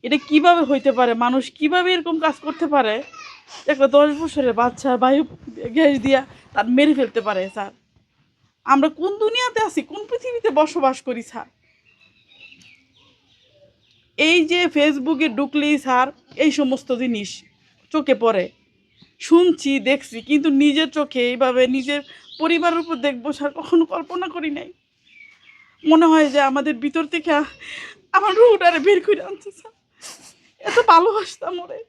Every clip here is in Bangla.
এটা কিভাবে হইতে পারে? মানুষ কিভাবে এরকম কাজ করতে পারে? একটা 10 বছরের বাচ্চা বায়ু গ্যাস দিয়া তার মেরে ফেলতে পারে স্যার। আমরা কোন দুনিয়াতে আছি? কোন পৃথিবীতে বসবাস করি স্যার? এই যে ফেসবুকে ঢুকলেই স্যার এই সমস্ত জিনিস চোখে পড়ে। শুনছি, দেখছি, কিন্তু নিজের চোখে এইভাবে নিজের পরিবারের উপর দেখবো স্যার কখনো কল্পনা করি নাই। মনে হয় যে আমাদের ভিতর থেকে আমার রুহটারে বের করে আনছে স্যার। এত ভালোবাসতাম ওরে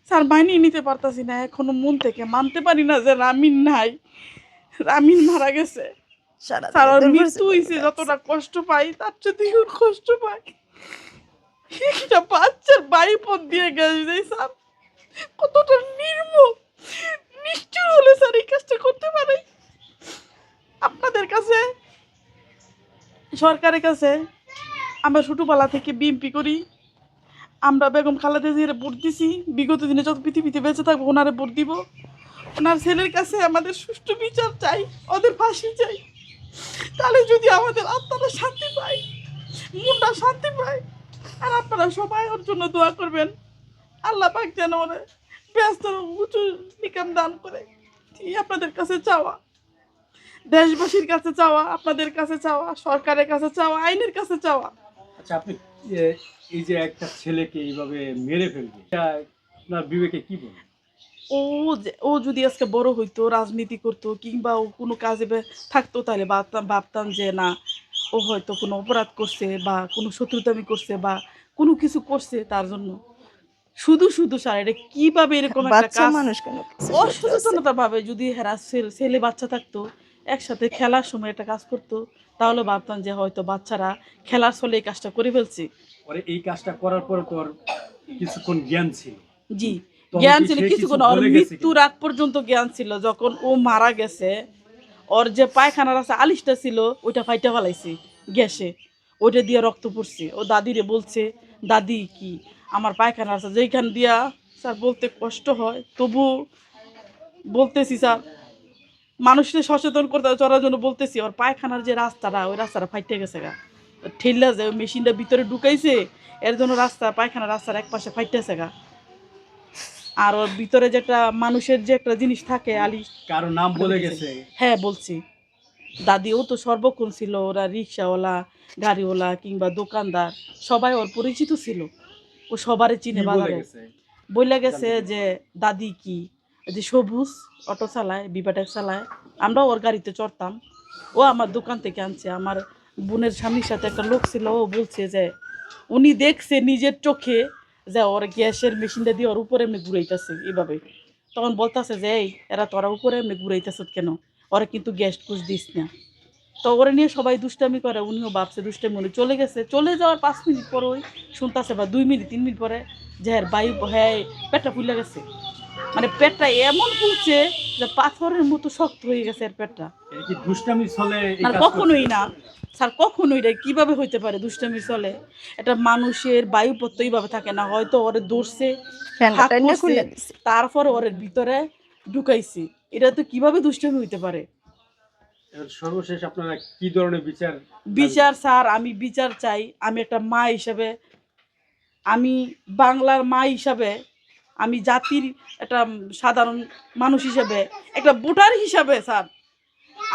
স্যার, মানিয়ে নিতে পারতাছি না এখনো মন থেকে, মানতে পারি না যে রামিন নাই, রামিন মারা গেছে স্যার। ওর মৃত্যু হয়েছে, যতটা কষ্ট পাই তার চেয়ে দ্বিগুণ কষ্ট পাই। একটা বাচ্চার বাড়িপথ দিয়ে গেছে স্যার, কতটা নির্মম নিষ্ঠুর হলে স্যার এই কাজটা করতে পারে। আপনাদের কাছে, সরকারের কাছে আমরা ছোটোবেলা থেকে বিএমপি করি, আমরা বেগম খালেদা জিয়ারে ভোট দিছি, বিগত দিনে যত পৃথিবীতে বেঁচে থাকবো ওনারে ভোট দিব। ওনার ছেলের কাছে আমাদের সুষ্ঠু বিচার চাই, ওদের ফাঁসি চাই। তাহলে যদি আমাদের আত্মাটা শান্তি পায়, মনটা শান্তি পায়। আর আপনারা সবাই ওর জন্য দোয়া করবেন, আল্লাহ পাক যেন ওরে ব্যস্ত উঁচু নিকাম দান করে। এই আপনাদের কাছে চাওয়া, দেশবাসীর কাছে চাওয়া, আপনাদের কাছে চাওয়া, সরকারের কাছে চাওয়া, আইনের কাছে চাওয়া। আচ্ছা, আপনি এই যে একটা ছেলেকে এইভাবে মেরে ফেলবে, এটা আপনার বিবেকে কি বলে? ও যদি আজকে বড় হইতো, রাজনীতি করতো, কিংবা ও কোনো কাজে থাকতো, তাহলে ভাবতাম যে না, ও হয়তো কোনো অপরাধ করছে বা কোনো শত্রুতামি করছে বা কোনো কিছু করছে তার জন্য। শুধু শুধু স্যার, এটা কিভাবে এরকম একটা বাচ্চা কাজ, মানুষ কেন কিছু করতে আছে? অসচেতনতা ভাবে যদি হেরা ছেলে বাচ্চা থাকতো, একসাথে খেলার সময় একটা কাজ করতো, তাহলে ভাবতাম যে হয়তো বাচ্চারা খেলার ছলে এই কাজটা করে ফেলছি। পরে এই কাজটা করার পর তোর কিছুক্ষণ জ্ঞান ছিল? জি, তখন জ্ঞান কি ছিল সে কিছু কিছুক্ষণ, ওর বলে গেছে মৃত্যুর আগ পর্যন্ত জ্ঞান ছিল। যখন ও মারা গেছে, ওর যে পায়খানার আছে আলিশটা ছিল, ওইটা ফাইটা ফেলাইছে গ্যাসে, ওইটা দিয়ে রক্ত পড়ছে। ও দাদিরে বলছে, দাদি কি আমার পায়খানা আছে যেইখান দিয়া, স্যার বলতে কষ্ট হয় তবু বলতেছি স্যার, মানুষকে সচেতন করতে চড়ার জন্য বলতেছি। ওর পায়খানার যে রাস্তাটা, ওই রাস্তাটা ফাইটে গেছে গা, ঠেললা যে মেশিনটা ভিতরে ঢুকাইছে, এর জন্য পায়খানার রাস্তার এক পাশে ফাইটেছে গা। আর ওর ভিতরে যেটা মানুষের যে একটা জিনিস থাকে আলি, কারো নাম বলে গেছে? হ্যাঁ বলছি। দাদিও তো সর্বক্ষণ ছিল, ওরা রিক্সাওয়ালা, গাড়িওয়ালা কিংবা দোকানদার সবাই ওর পরিচিত ছিল, ও সবারই চিনে কি বলে বাজারে। গেছে? বইলা গেছে যে দাদি কি, যে সবুজ অটো চালায়, বিবাটেক চালায়, আমরাও ওর গাড়িতে চড়তাম। ও আমার দোকান থেকে আনছে। আমার বোনের স্বামীর সাথে একটা লোক ছিল, ও বলছে যে উনি দেখছে নিজের চোখে যে ওর গ্যাসের মেশিনটা দিয়ে ওর উপরে এমনি ঘুরাইতেছে এইভাবে। তখন বলতেছে যে এই এরা তোরা উপরে এমনি ঘুরাইতেছ কেন, ওরা কিন্তু গ্যাস কুচ দিস না। তো ওরা নিয়ে সবাই দুষ্টামি করে, উনিও ভাবছে দুষ্টামি, উনি চলে গেছে। চলে যাওয়ার 5 মিনিট পর ওই শুনতেছে, বা 2 মিনিট 3 মিনিট পরে, যে হ্যাঁ বায়ু, হ্যাঁ পেটটা ফুলে গেছে। মানে পেটটা এমন ফুলছে যে পাথরের মতো শক্ত হয়ে গেছে এর পেটটা। এটা কি দুষ্টামি চলে এই না কাজ কখনোই করছে? না স্যার, কখনোই এটা কিভাবে হইতে পারে দুষ্টামি চলে? এটা মানুষের বায়ুপত্র এইভাবে থাকে না, হয়তো ওরে ধরছে, ফ্যানটা হাত টাইনা করছে, খুলে দিছে। তারপরে ওর ভিতরে ঢুকাইছি। এটা তো কিভাবে দুষ্টামি হইতে পারে? এবার সর্বশেষ আপনারা কি ধরনের বিচার বিচার স্যার, আমি বিচার চাই। আমি একটা মা হিসাবে, আমি বাংলার মা হিসাবে, আমি জাতির একটা সাধারণ মানুষ হিসাবে, একটা ভোটার হিসাবে স্যার,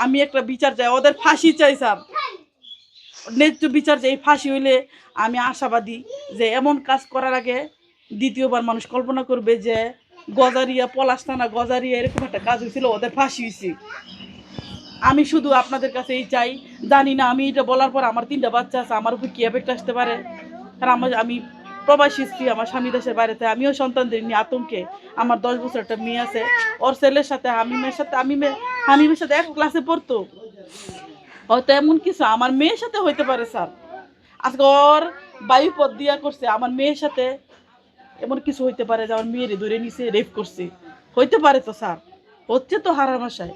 আমি একটা বিচার চাই। ওদের ফাঁসি চাই স্যার, ন্যায্য বিচার চাই। ফাঁসি হইলে আমি আশাবাদী যে এমন কাজ করার আগে দ্বিতীয়বার মানুষ কল্পনা করবে যে গজারিয়া, পলাশথানা গজারিয়া এরকম একটা কাজ হয়েছিল, ওদের ফাঁসি হয়েছে। আমি শুধু আপনাদের কাছে এই চাই, জানি না আমি এটা বলার পর আমার 3টা বাচ্চা আছে, আমার উপর কী এফেক্ট আসতে পারে। কারণ আমি প্রবাসী স্ত্রী, আমার স্বামী দেশের বাইরেতে, আমিও সন্তানদের নিয়ে আতঙ্কে। আমার 10 বছর একটা মেয়ে আছে, ওর ছেলের সাথে হামিমের সাথে এক ক্লাসে পড়তো। হয়তো এমন কিছু আমার মেয়ের সাথে হইতে পারে স্যার। আজকে ওর বায়ুপথ দিয়া করছে, আমার মেয়ের সাথে এমন কিছু হইতে পারে যে আমার মেয়েরে ধরে নিছে, রেপ করছে, হইতে পারে তো স্যার, হচ্ছে তো হারার ভাষায়।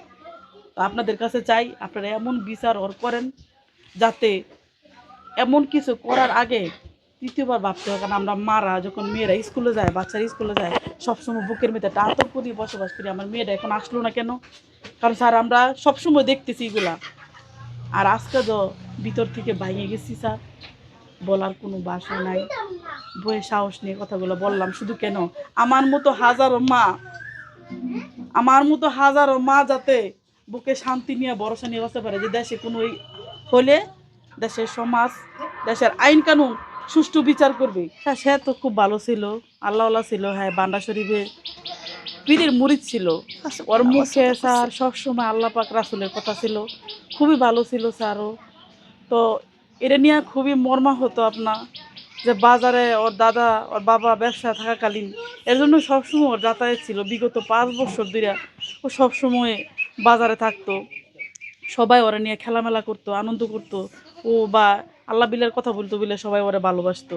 তো আপনাদের কাছে চাই আপনারা এমন বিচার ওর করেন যাতে এমন কিছু করার আগে তৃতীয়বার ভাবতে হয়। কারণ আমরা মারা যখন মেয়েরা স্কুলে যায়, বাচ্চারা স্কুলে যায়, সবসময় বুকের মধ্যে একটা আতঙ্ক দিয়ে বসবাস করি, আমার মেয়েরা এখন আসলো না কেন? কারণ স্যার আমরা সবসময় দেখতেছি এগুলা, আর আজকে তো ভিতর থেকে বাইরে গেছি স্যার। বলার কোনো ভাষা নাই। বইয়ে সাহস নিয়ে কথাগুলো বললাম। শুধু কেন, আমার মতো হাজারো মা যাতে বুকে শান্তি নিয়ে ভরসা নিয়ে বাঁচতে পারে যে দেশে কোনো হলে দেশের সমাজ, দেশের আইন কানুন সুষ্ঠু বিচার করবে। সে তো খুব ভালো ছিল, আল্লাহওয়ালা ছিল। হ্যাঁ, বান্ডা শরীফে পীরের মুরিদ ছিল। ওর মুখে স্যার সবসময় আল্লাহ পাক রাসূলের কথা ছিল। খুবই ভালো ছিল স্যারও। তো এটা নিয়ে খুবই মর্মাহত আপনার, যে বাজারে ওর দাদা ওর বাবা ব্যবসা থাকাকালীন এর জন্য সবসময় ওর যাতায়াত ছিল। বিগত 5 বছর ধরে ও সবসময় বাজারে থাকতো। সবাই ওরা নিয়ে খেলামেলা করতো, আনন্দ করতো। ও বা আল্লাহ বিলের কথা বলতো বলে সবাই ওরা ভালোবাসতো।